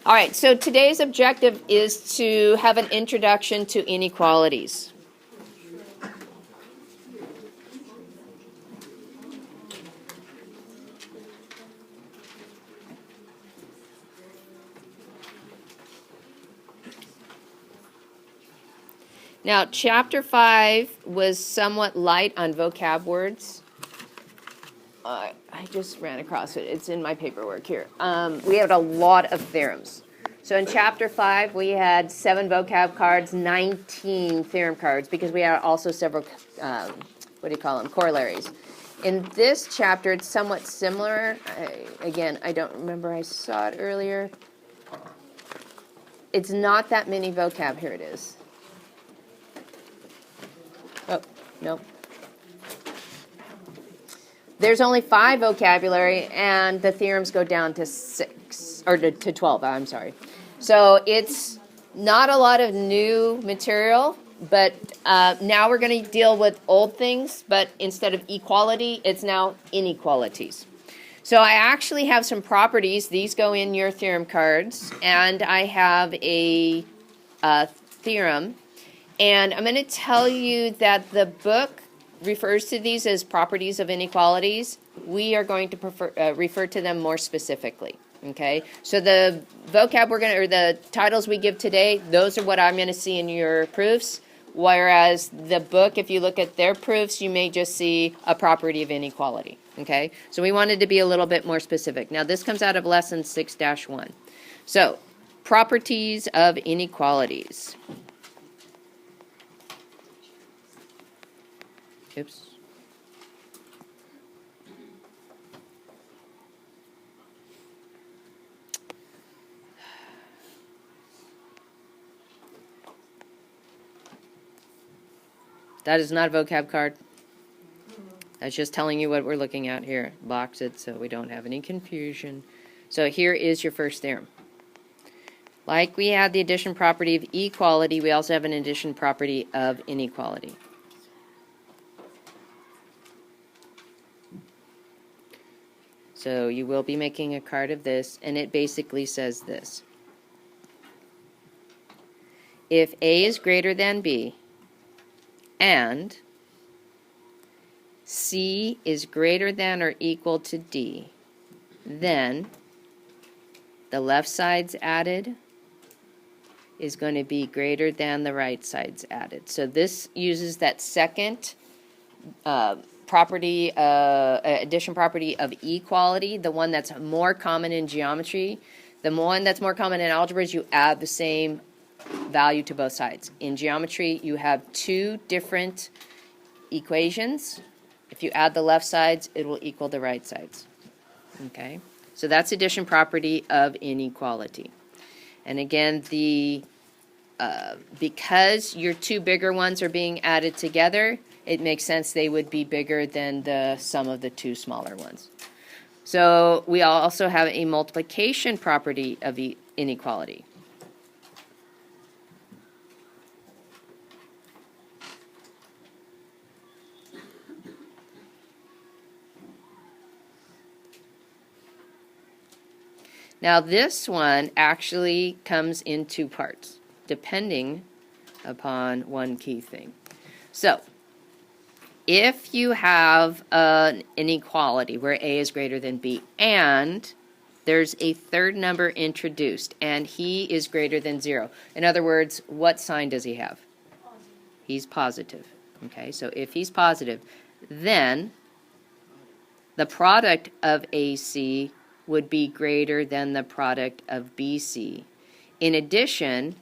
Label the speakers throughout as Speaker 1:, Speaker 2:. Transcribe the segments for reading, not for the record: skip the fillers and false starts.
Speaker 1: All right, so today's objective is to have an introduction to inequalities. Now, chapter 5 was somewhat light on vocab words. I just ran across it. It's in my paperwork here. We had a lot of theorems. So in chapter 5, we had 7 vocab cards, 19 theorem cards, because we had also several, corollaries. In this chapter, it's somewhat similar. Again, I don't remember. I saw it earlier. It's not that many vocab. Here it is. Oh, no. There's only 5 vocabulary, and the theorems go down to 6, or to 12, I'm sorry. So it's not a lot of new material, but now we're going to deal with old things, but instead of equality, it's now inequalities. So I actually have some properties. These go in your theorem cards, and I have a theorem. And I'm going to tell you that the book refers to these as properties of inequalities. We are going to refer to them more specifically. Okay, so the vocab or the titles we give today, those are what I'm going to see in your proofs. Whereas the book, if you look at their proofs, you may just see a property of inequality. Okay, so we wanted to be a little bit more specific. Now this comes out of lesson 6-1. So, properties of inequalities. Oops. That is not a vocab card. That's just telling you what we're looking at here. Box it so we don't have any confusion. So here is your first theorem. Like we had the addition property of equality, we also have an addition property of inequality. So you will be making a card of this, and it basically says this. If A is greater than B, and C is greater than or equal to D, then the left side's added is going to be greater than the right side's added. So this uses that second property, addition property of equality, the one that's more common in geometry. The one that's more common in algebra is you add the same value to both sides. In geometry, you have 2 different equations. If you add the left sides, it will equal the right sides. Okay? So that's addition property of inequality. And again, because your 2 bigger ones are being added together, it makes sense they would be bigger than the sum of the 2 smaller ones. So we also have a multiplication property of inequality. Now this one actually comes in 2 parts, depending upon one key thing. So, if you have an inequality where A is greater than B, and there's a third number introduced, and he is greater than 0. In other words, what sign does he have? Positive. He's positive. Okay, so if he's positive, then the product of AC would be greater than the product of BC. In addition,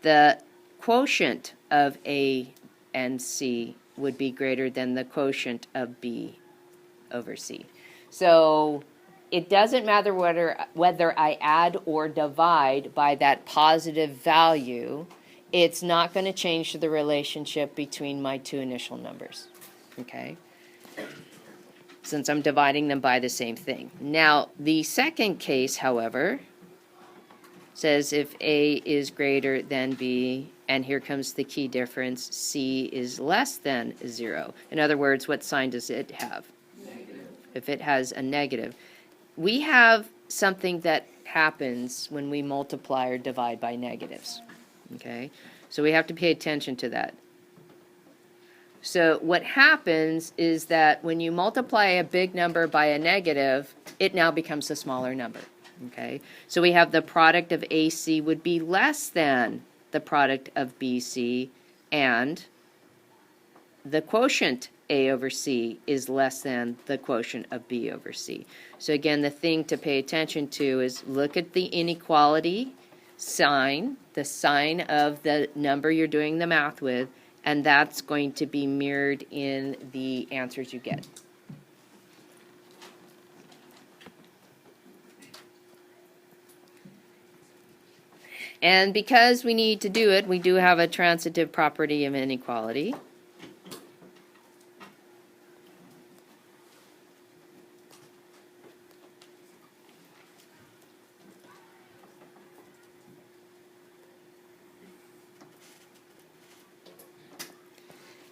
Speaker 1: the quotient of A and C would be greater than the quotient of B over C. So it doesn't matter whether I add or divide by that positive value, it's not going to change the relationship between my 2 initial numbers. Okay? Since I'm dividing them by the same thing. Now, the second case, however, says if A is greater than B, and here comes the key difference, C is less than 0. In other words, what sign does it have? Negative. If it has a negative. We have something that happens when we multiply or divide by negatives. Okay? So we have to pay attention to that. So what happens is that when you multiply a big number by a negative, it now becomes a smaller number. Okay? So we have the product of AC would be less than the product of BC, and the quotient A over C is less than the quotient of B over C. So again, the thing to pay attention to is look at the inequality sign, the sign of the number you're doing the math with, and that's going to be mirrored in the answers you get. And because we need to do it, we do have a transitive property of inequality.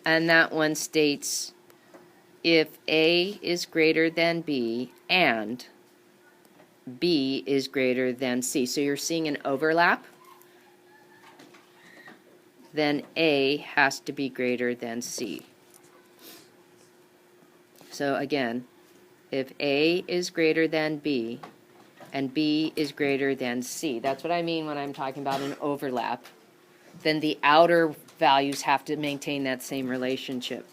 Speaker 1: And that one states if A is greater than B and B is greater than C. So you're seeing an overlap. Then A has to be greater than C. So again, if A is greater than B and B is greater than C, that's what I mean when I'm talking about an overlap, then the outer values have to maintain that same relationship.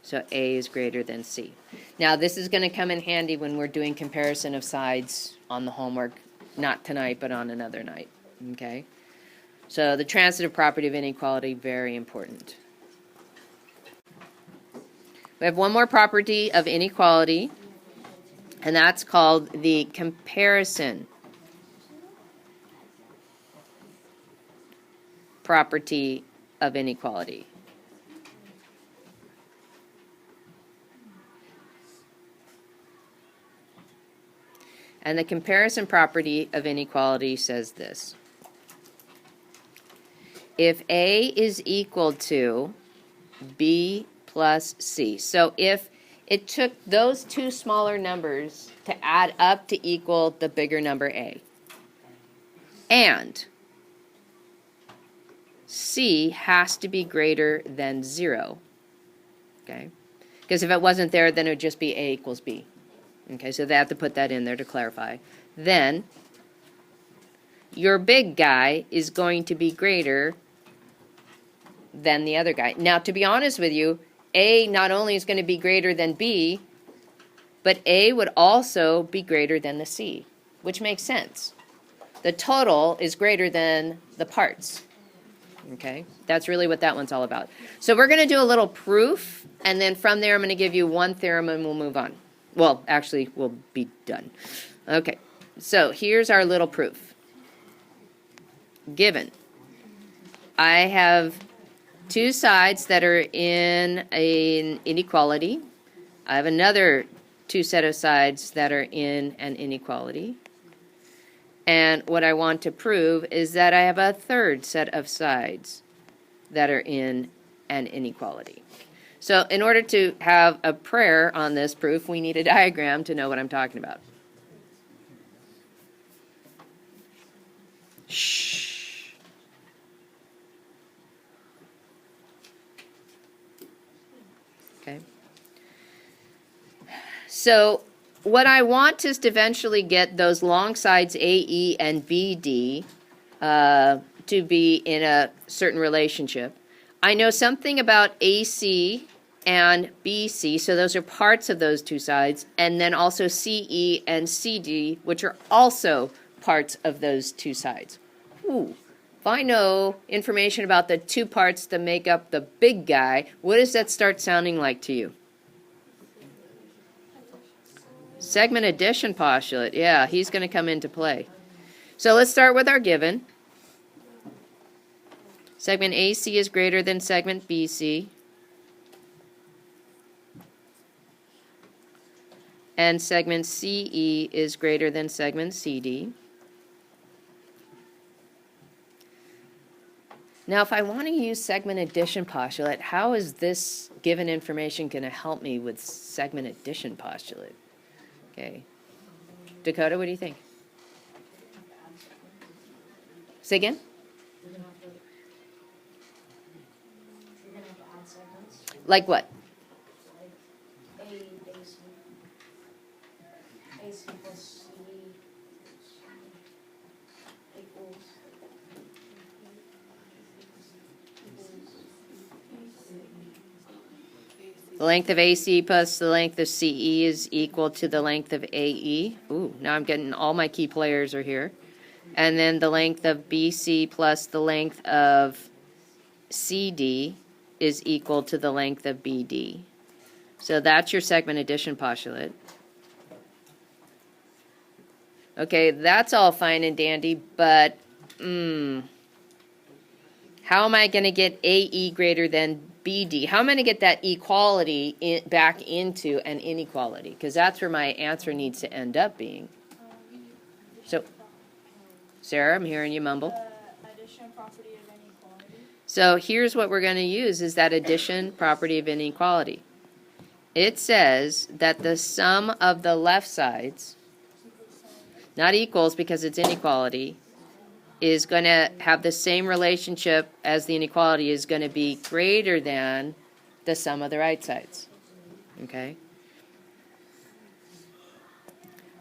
Speaker 1: So A is greater than C. Now this is going to come in handy when we're doing comparison of sides on the homework, not tonight but on another night. Okay? So the transitive property of inequality, very important. We have one more property of inequality, and that's called the comparison property of inequality. And the comparison property of inequality says this. If A is equal to B plus C. So if it took those two smaller numbers to add up to equal the bigger number A, and C has to be greater than 0, okay? Because if it wasn't there, then it would just be A equals B. Okay, so they have to put that in there to clarify. Then your big guy is going to be greater than the other guy. Now, to be honest with you, A not only is going to be greater than B, but A would also be greater than the C, which makes sense. The total is greater than the parts. Okay, that's really what that one's all about. So we're going to do a little proof, and then from there I'm going to give you one theorem and we'll move on. Well, actually, we'll be done. Okay, so here's our little proof. Given I have two sides that are in an inequality. I have another two set of sides that are in an inequality. And what I want to prove is that I have a third set of sides that are in an inequality. So in order to have a prayer on this proof, we need a diagram to know what I'm talking about. Shh. Okay. So what I want is to eventually get those long sides AE and BD to be in a certain relationship. I know something about AC and BC, so those are parts of those two sides, and then also CE and CD, which are also parts of those two sides. Ooh. If I know information about the two parts that make up the big guy, what does that start sounding like to you? Segment addition postulate. Yeah, he's going to come into play. So let's start with our given. Segment AC is greater than segment BC. And segment CE is greater than segment CD. Now, if I want to use segment addition postulate, how is this given information going to help me with segment addition postulate? Okay. Dakota, what do you think? Say again?
Speaker 2: You're gonna have to add segments,
Speaker 1: Like what?
Speaker 2: like AC plus CD equals
Speaker 1: The length of AC plus the length of CE is equal to the length of AE. Ooh, now I'm getting all my key players are here. And then the length of BC plus the length of CD is equal to the length of BD. So that's your segment addition postulate. Okay, that's all fine and dandy, but how am I going to get AE greater than BD? How am I going to get that equality back into an inequality? Because that's where my answer needs to end up being. So, Sarah, I'm hearing you mumble.
Speaker 3: Addition property of inequality.
Speaker 1: So here's what we're going to use is that addition property of inequality. It says that the sum of the left sides, not equals because it's inequality, is going to have the same relationship as the inequality is going to be greater than the sum of the right sides. Okay?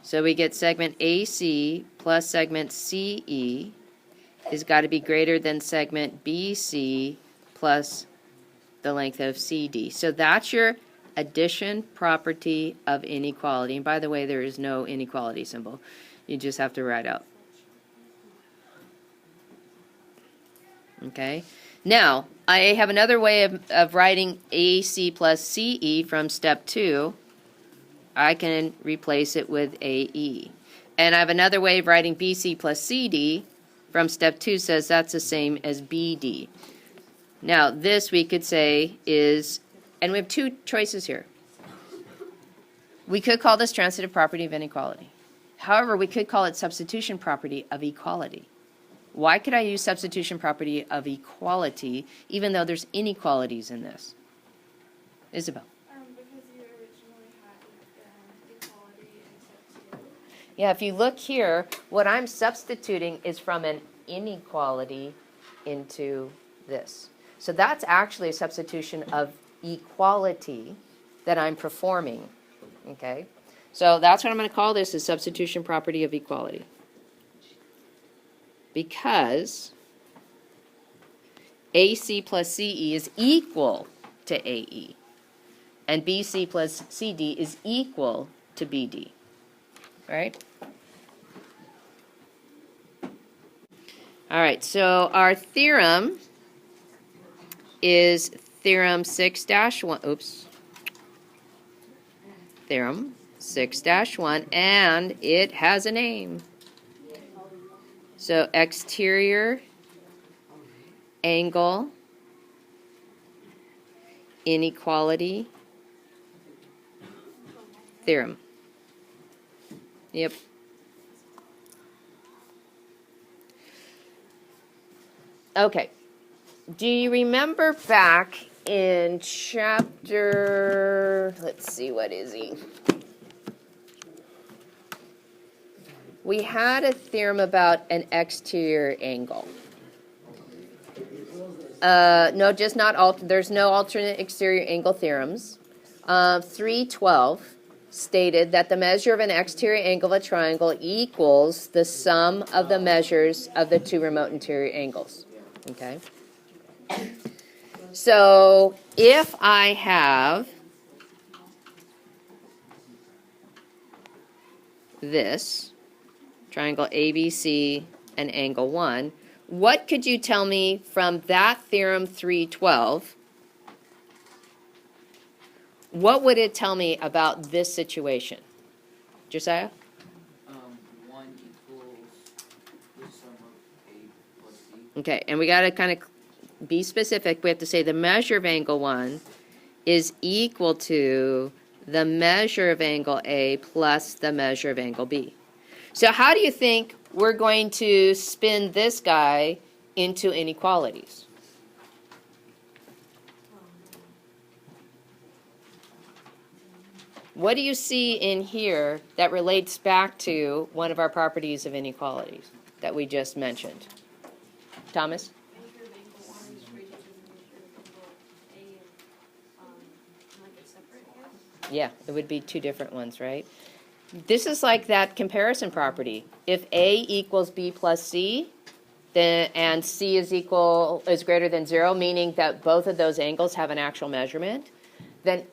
Speaker 1: So we get segment AC plus segment CE is got to be greater than segment BC plus the length of CD. So that's your addition property of inequality. And by the way, there is no inequality symbol. You just have to write out. Okay. Now, I have another way of writing AC plus CE from step 2. I can replace it with AE. And I have another way of writing BC plus CD from step 2 says that's the same as BD. Now, this we could say is, and we have two choices here. We could call this transitive property of inequality. However, we could call it substitution property of equality. Why could I use substitution property of equality even though there's inequalities in this? Isabel.
Speaker 3: Because you originally had equality in step 2.
Speaker 1: Yeah, if you look here, what I'm substituting is from an inequality into this. So that's actually a substitution of equality that I'm performing. Okay? So that's what I'm going to call this, is substitution property of equality. Because AC plus CE is equal to AE. And BC plus CD is equal to BD. Right? All right, so our theorem is Theorem 6-1. Oops. Theorem 6-1, and it has a name. So exterior angle inequality theorem. Yep. Okay. Do you remember back in chapter, let's see, what is he? We had a theorem about an exterior angle. No, just not, there's no alternate exterior angle theorems. 312 stated that the measure of an exterior angle of a triangle equals the sum of the measures of the two remote interior angles. Okay? So if I have this triangle ABC and angle 1, what could you tell me from that theorem 312? What would it tell me about this situation? Josiah?
Speaker 4: 1 equals the sum of A plus C.
Speaker 1: Okay, and we got to kind of be specific. We have to say the measure of angle 1 is equal to the measure of angle A plus the measure of angle B. So how do you think we're going to spin this guy into inequalities? What do you see in here that relates back to one of our properties of inequalities that we just mentioned? Thomas?
Speaker 3: Measure of angle 1 is greater than the measure of angle A and like it's separate, I guess?
Speaker 1: Yeah, it would be two different ones, right? This is like that comparison property. If A equals B plus C, then and C is greater than 0, meaning that both of those angles have an actual measurement, then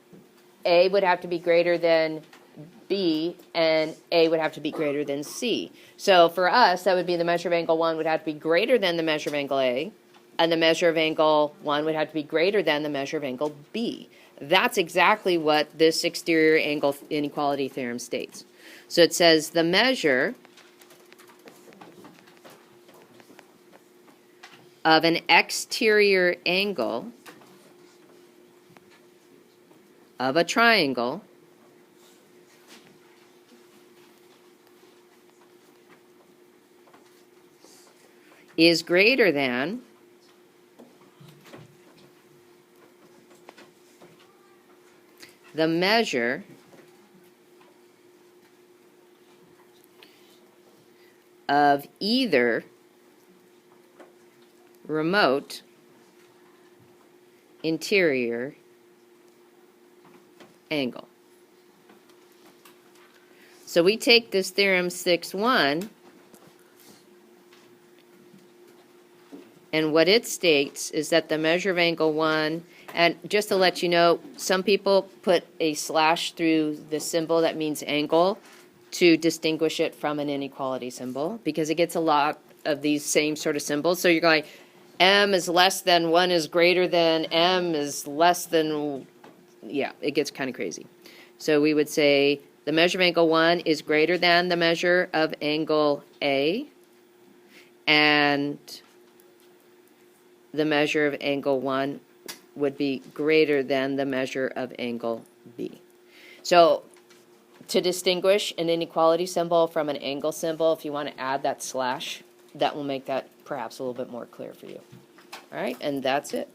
Speaker 1: A would have to be greater than B, and A would have to be greater than C. So for us, that would be the measure of angle 1 would have to be greater than the measure of angle A, and the measure of angle 1 would have to be greater than the measure of angle B. That's exactly what this exterior angle inequality theorem states. So it says the measure of an exterior angle of a triangle is greater than the measure of either remote interior angle. So we take this theorem 6.1, and what it states is that the measure of angle 1, and just to let you know, some people put a slash through the symbol that means angle to distinguish it from an inequality symbol, because it gets a lot of these same sort of symbols. So you're going, M is less than 1 is greater than, M is less than, yeah, it gets kind of crazy. So we would say the measure of angle 1 is greater than the measure of angle A, and the measure of angle 1 would be greater than the measure of angle B. So to distinguish an inequality symbol from an angle symbol, if you want to add that slash, that will make that perhaps a little bit more clear for you. All right, and that's it.